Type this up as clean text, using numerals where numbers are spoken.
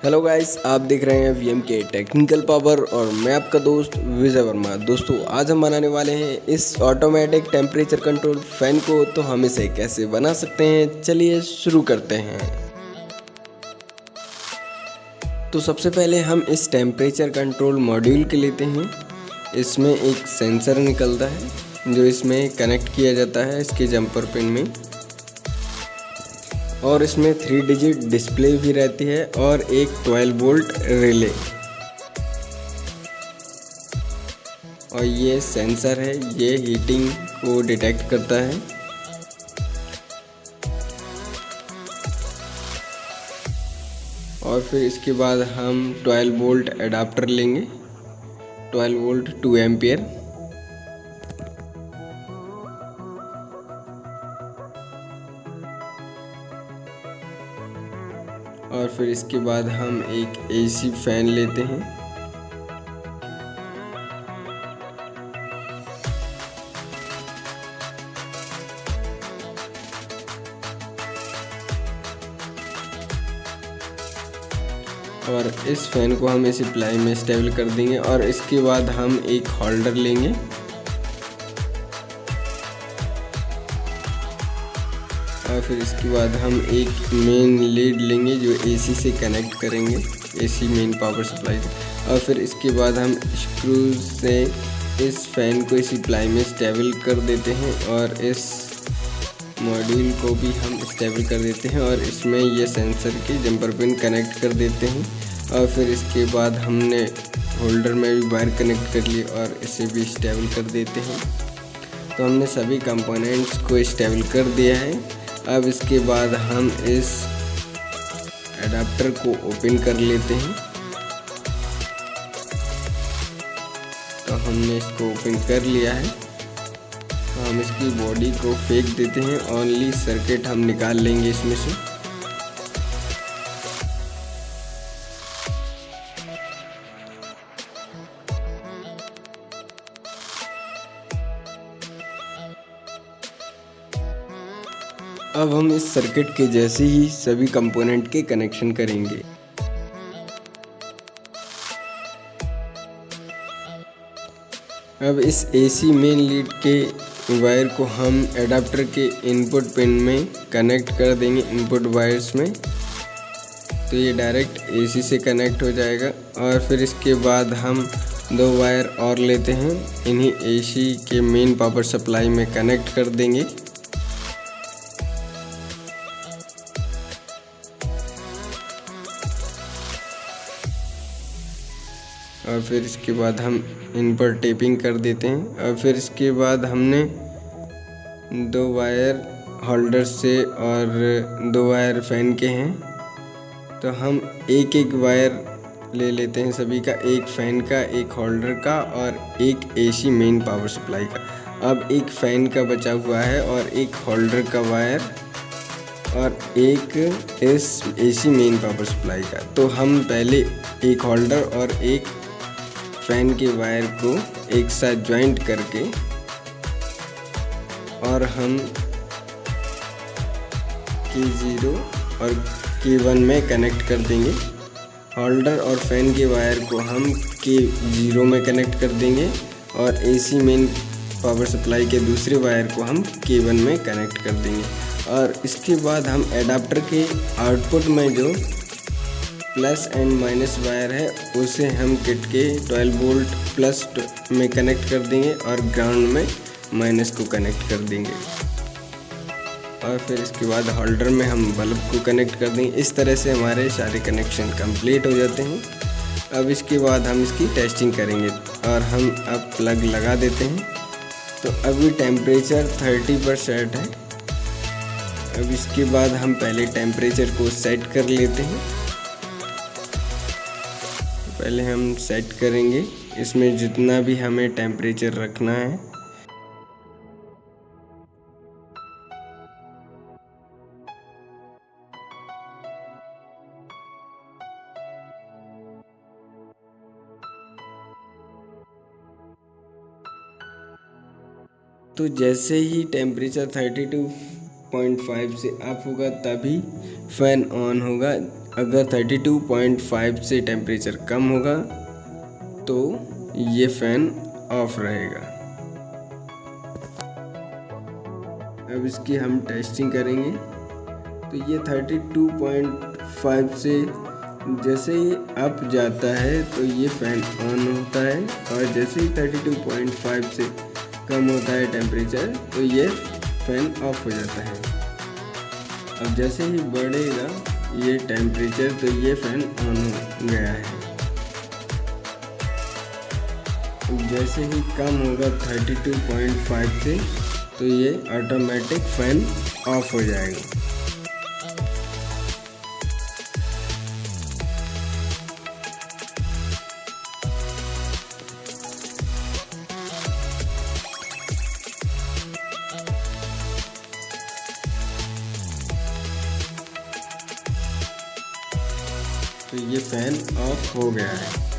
Hello guys, आप देख रहे हैं वीएम के टेक्निकल पावर और मैं आपका दोस्त विजय वर्मा। दोस्तों, आज हम बनाने वाले हैं इस ऑटोमेटिक टेम्परेचर कंट्रोल फैन को। तो हम इसे कैसे बना सकते हैं, चलिए शुरू करते हैं। तो सबसे पहले हम इस टेम्परेचर कंट्रोल मॉड्यूल के लेते हैं। इसमें एक सेंसर निकलता है जो इसमें कनेक्ट किया जाता है इसके जंपर पिन में, और इसमें 3 डिजिट डिस्प्ले भी रहती है और एक 12 वोल्ट रिले। और ये सेंसर है, ये हीटिंग को डिटेक्ट करता है। और फिर इसके बाद हम 12 वोल्ट एडाप्टर लेंगे, 12 वोल्ट 2 एम्पियर। और फिर इसके बाद हम एक एसी फैन लेते हैं। और इस फैन को हम इसी प्लाई में स्टेबल कर देंगे। और इसके बाद हम एक होल्डर लेंगे और फिर इसके बाद हम एक मेन लीड लेंगे जो एसी से कनेक्ट करेंगे, एसी मेन पावर सप्लाई से। और फिर इसके बाद हम स्क्रूज से इस फैन को इसी प्लाई में स्टेबल कर देते हैं और इस मॉड्यूल को भी हम स्टेबल कर देते हैं और इसमें ये सेंसर के जंपर पिन कनेक्ट कर देते हैं। और फिर इसके बाद हमने होल्डर में भी वायर कनेक्ट कर ली और इसे भी स्टेबल कर देते हैं। तो हमने सभी कंपोनेंट्स को स्टेबल कर दिया है। अब इसके बाद हम इस एडाप्टर को ओपन कर लेते हैं। तो हमने इसको ओपन कर लिया है। तो हम इसकी बॉडी को फेंक देते हैं, ओनली सर्किट हम निकाल लेंगे इसमें से। अब हम इस सर्किट के जैसे ही सभी कंपोनेंट के कनेक्शन करेंगे। अब इस एसी मेन लीड के वायर को हम एडाप्टर के इनपुट पिन में कनेक्ट कर देंगे, इनपुट वायर्स में। तो ये डायरेक्ट एसी से कनेक्ट हो जाएगा। और फिर इसके बाद हम 2 वायर और लेते हैं, इन्हीं एसी के मेन पावर सप्लाई में कनेक्ट कर देंगे। और फिर इसके बाद हम इन पर टेपिंग कर देते हैं। और फिर इसके बाद हमने 2 वायर होल्डर से और 2 वायर फैन के हैं, तो हम एक एक वायर ले लेते हैं सभी का, एक फैन का, एक होल्डर का और एक एसी मेन पावर सप्लाई का। अब एक फैन का बचा हुआ है और एक होल्डर का वायर और एक इस एसी मेन पावर सप्लाई का। तो हम पहले एक होल्डर और एक फैन के वायर को एक साथ ज्वाइंट करके और हम K0 और K1 में कनेक्ट कर देंगे। होल्डर और फैन के वायर को हम K0 में कनेक्ट कर देंगे और एसी मेन पावर सप्लाई के दूसरे वायर को हम K1 में कनेक्ट कर देंगे। और इसके बाद हम एडाप्टर के आउटपुट में जो प्लस एंड माइनस वायर है उसे हम किट के 12 वोल्ट प्लस में कनेक्ट कर देंगे और ग्राउंड में माइनस को कनेक्ट कर देंगे। और फिर इसके बाद होल्डर में हम बल्ब को कनेक्ट कर देंगे। इस तरह से हमारे सारे कनेक्शन कंप्लीट हो जाते हैं। अब इसके बाद हम इसकी टेस्टिंग करेंगे और हम अब प्लग लगा देते हैं। तो अभी टेम्परेचर 30 पर सेट है। अब इसके बाद हम पहले टेम्परेचर को सेट कर लेते हैं। पहले हम सेट करेंगे इसमें जितना भी हमें टेम्परेचर रखना है। तो जैसे ही टेम्परेचर 32.5 से अप होगा तभी फैन ऑन होगा। अगर 32.5 से टेम्परेचर कम होगा तो ये फ़ैन ऑफ रहेगा। अब इसकी हम टेस्टिंग करेंगे। तो ये 32.5 से जैसे ही अप जाता है तो ये फ़ैन ऑन होता है, और जैसे ही 32.5 से कम होता है टेम्परेचर तो ये फ़ैन ऑफ हो जाता है। अब जैसे ही बढ़ेगा ये टेम्परेचर तो ये फ़ैन ऑन हो गया है। जैसे ही कम होगा 32.5 से तो ये ऑटोमेटिक फ़ैन ऑफ हो जाएगा। तो ये फ़ैन ऑफ हो गया है।